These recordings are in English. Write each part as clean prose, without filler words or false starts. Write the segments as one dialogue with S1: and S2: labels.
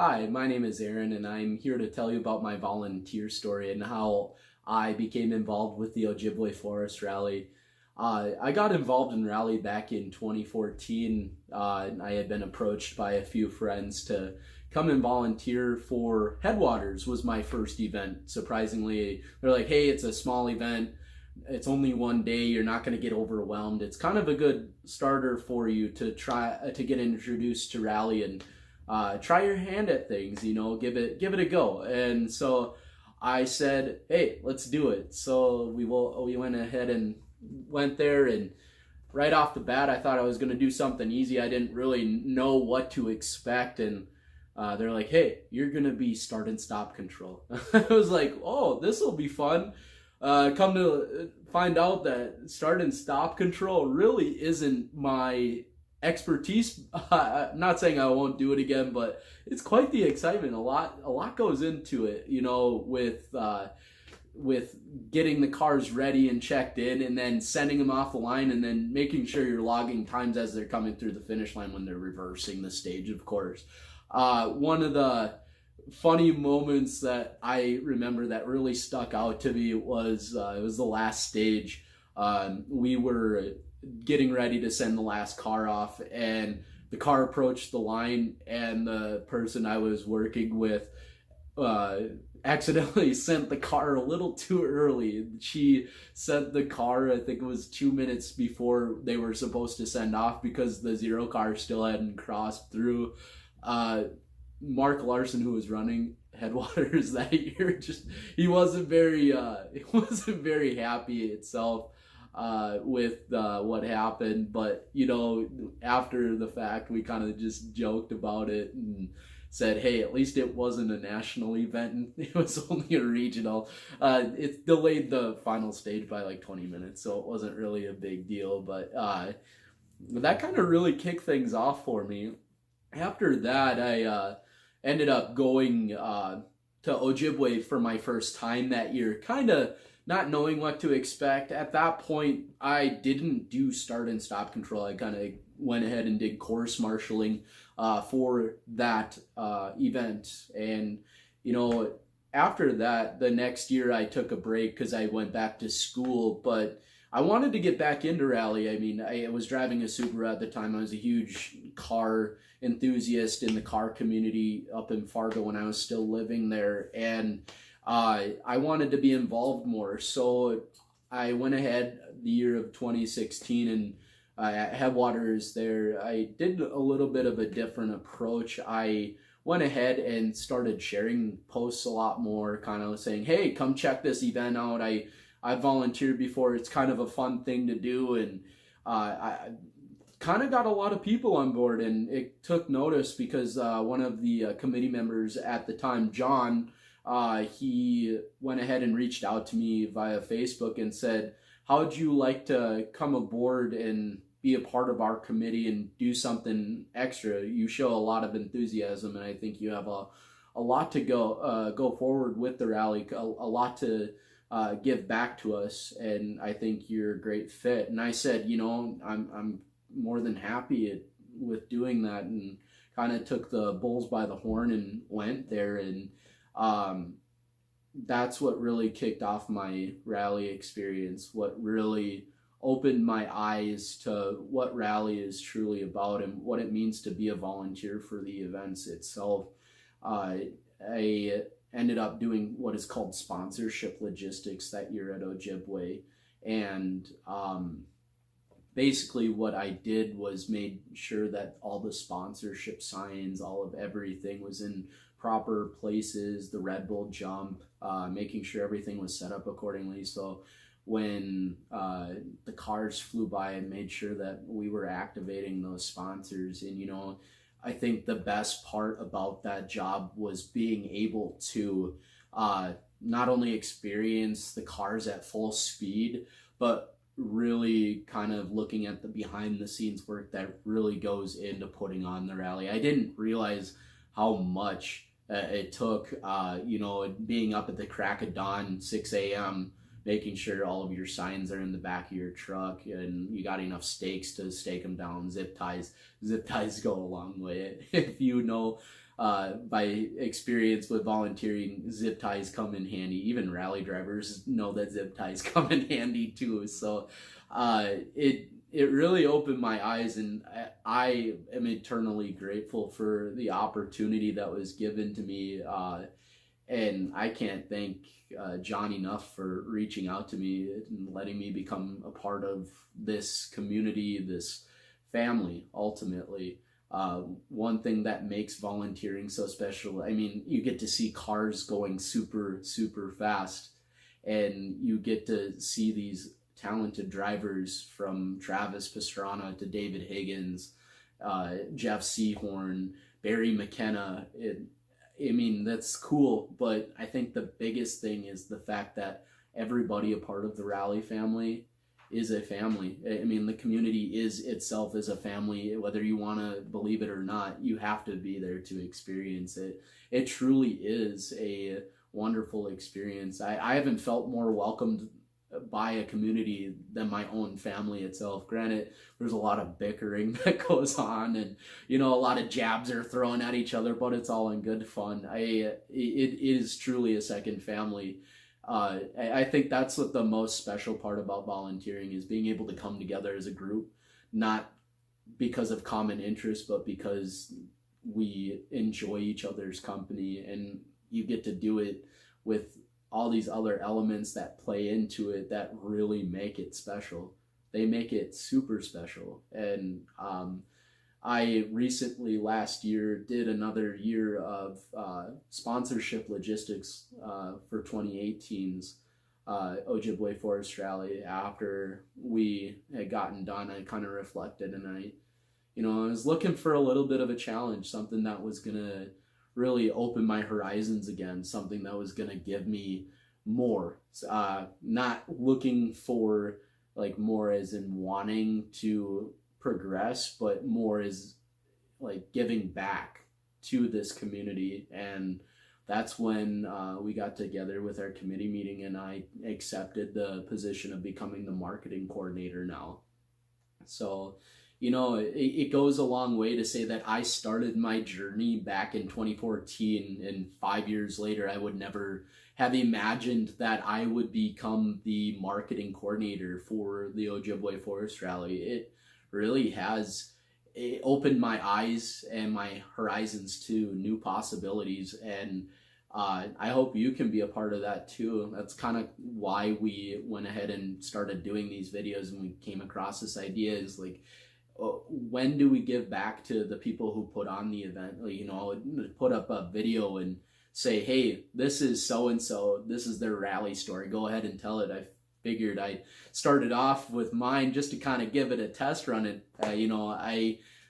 S1: Hi, my name is Aaron, and I'm here to tell you about my volunteer story and how I became involved with the Ojibwe Forest Rally. I got involved in Rally back in 2014. I had been approached by a few friends to come and volunteer for Headwaters was my first event. Surprisingly, they're like, hey, it's a small event. It's only one day. You're not going to get overwhelmed. It's kind of a good starter for you to try to get introduced to Rally and try your hand at things, give it a go. And so I said, hey, let's do it. So we went ahead and went there, and right off the bat I thought I was going to do something easy. I didn't really know what to expect, and they're like, hey, you're going to be start and stop control. I was like, oh, this will be fun. Come to find out that start and stop control really isn't my expertise. I'm not saying I won't do it again, but it's quite the excitement. A lot goes into it, with getting the cars ready and checked in, and then sending them off the line, and then making sure you're logging times as they're coming through the finish line when they're reversing the stage, of course. One of the funny moments that I remember that really stuck out to me was it was the last stage. We were getting ready to send the last car off, and the car approached the line, and the person I was working with accidentally sent the car a little too early. She sent the car, I think it was 2 minutes before they were supposed to send off, because the zero car still hadn't crossed through. Mark Larson, who was running Headwaters that year, he wasn't very happy itself with what happened. But after the fact, we kind of just joked about it and said, hey, at least it wasn't a national event, and it was only a regional. It delayed the final stage by like 20 minutes, so it wasn't really a big deal. But that kind of really kicked things off for me. After that, I ended up going to Ojibwe for my first time that year, kind of not knowing what to expect. At that point, I didn't do start and stop control. I kind of went ahead and did course marshaling for that event. And, after that, the next year I took a break because I went back to school, but I wanted to get back into Rally. I mean, I was driving a Subaru at the time. I was a huge car enthusiast in the car community up in Fargo when I was still living there, and I wanted to be involved more. So I went ahead the year of 2016, and at Headwaters there, I did a little bit of a different approach. I went ahead and started sharing posts a lot more, kind of saying, hey, come check this event out. I volunteered before. It's kind of a fun thing to do, and I kind of got a lot of people on board, and it took notice because one of the committee members at the time, John, he went ahead and reached out to me via Facebook and said, how would you like to come aboard and be a part of our committee and do something extra? You show a lot of enthusiasm, and I think you have a lot to go forward with the rally, a lot to give back to us, and I think you're a great fit. And I said, I'm more than happy with doing that, and kind of took the bulls by the horn and went there. And that's what really kicked off my rally experience, what really opened my eyes to what rally is truly about and what it means to be a volunteer for the events itself. I ended up doing what is called sponsorship logistics that year at Ojibwe, and basically what I did was made sure that all the sponsorship signs, all of everything was in proper places, the Red Bull jump, making sure everything was set up accordingly. So when the cars flew by, I made sure that we were activating those sponsors. And I think the best part about that job was being able to not only experience the cars at full speed, but really kind of looking at the behind the scenes work that really goes into putting on the rally. I didn't realize how much it took, being up at the crack of dawn, 6 a.m., making sure all of your signs are in the back of your truck and you got enough stakes to stake them down. Zip ties go a long way. If you know, by experience with volunteering, zip ties come in handy. Even rally drivers know that zip ties come in handy too. So it really opened my eyes, and I am eternally grateful for the opportunity that was given to me. And I can't thank John enough for reaching out to me and letting me become a part of this community, this family, ultimately. One thing that makes volunteering so special, I mean, you get to see cars going super, super fast, and you get to see these talented drivers from Travis Pastrana to David Higgins, Jeff Seahorn, Barry McKenna. I mean, that's cool, but I think the biggest thing is the fact that everybody a part of the rally family is a family. I mean, the community is itself as a family. Whether you want to believe it or not, you have to be there to experience it. It truly is a wonderful experience. I haven't felt more welcomed by a community than my own family itself. Granted, there's a lot of bickering that goes on, and a lot of jabs are thrown at each other, but it's all in good fun. It is truly a second family. I think that's what the most special part about volunteering is, being able to come together as a group, not because of common interest, but because we enjoy each other's company, and you get to do it with all these other elements that play into it that really make it special. They make it super special. And I recently, last year, did another year of sponsorship logistics for 2018's Ojibwe Forest Rally. After we had gotten done, I kind of reflected, and I was looking for a little bit of a challenge, something that was going to really open my horizons again, something that was going to give me more, not looking for like more as in wanting to progress, but more as like giving back to this community. And that's when we got together with our committee meeting, and I accepted the position of becoming the marketing coordinator now. So it goes a long way to say that I started my journey back in 2014, and 5 years later, I would never have imagined that I would become the marketing coordinator for the Ojibwe Forest Rally. It really has opened my eyes and my horizons to new possibilities, and I hope you can be a part of that too. That's kind of why we went ahead and started doing these videos, and we came across this idea is like, when do we give back to the people who put on the event? Put up a video and say, hey, this is so-and-so, this is their rally story, go ahead and tell it. I figured I started off with mine just to kind of give it a test run. And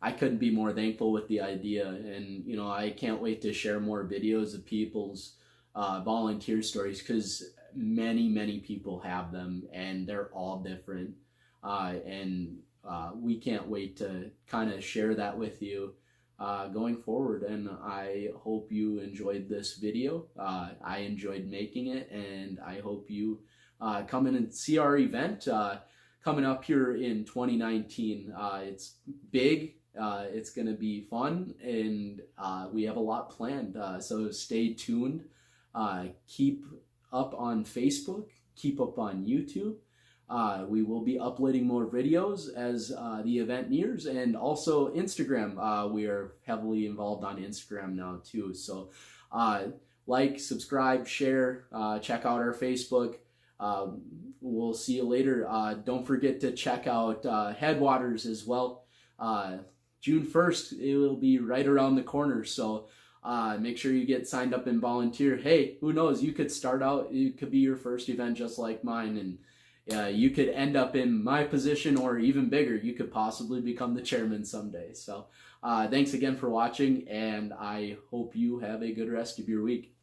S1: I couldn't be more thankful with the idea, and I can't wait to share more videos of people's volunteer stories, because many people have them, and they're all different, and we can't wait to kind of share that with you going forward. And I hope you enjoyed this video. I enjoyed making it, and I hope you come in and see our event coming up here in 2019. It's big. It's going to be fun, and we have a lot planned. So stay tuned. Keep up on Facebook. Keep up on YouTube. We will be uploading more videos as the event nears, and also Instagram. We are heavily involved on Instagram now too. So like, subscribe, share, check out our Facebook. We'll see you later. Don't forget to check out Headwaters as well. June 1st, it will be right around the corner. So make sure you get signed up and volunteer. Hey, who knows? You could start out, it could be your first event just like mine, and you could end up in my position, or even bigger. You could possibly become the chairman someday. So thanks again for watching, and I hope you have a good rest of your week.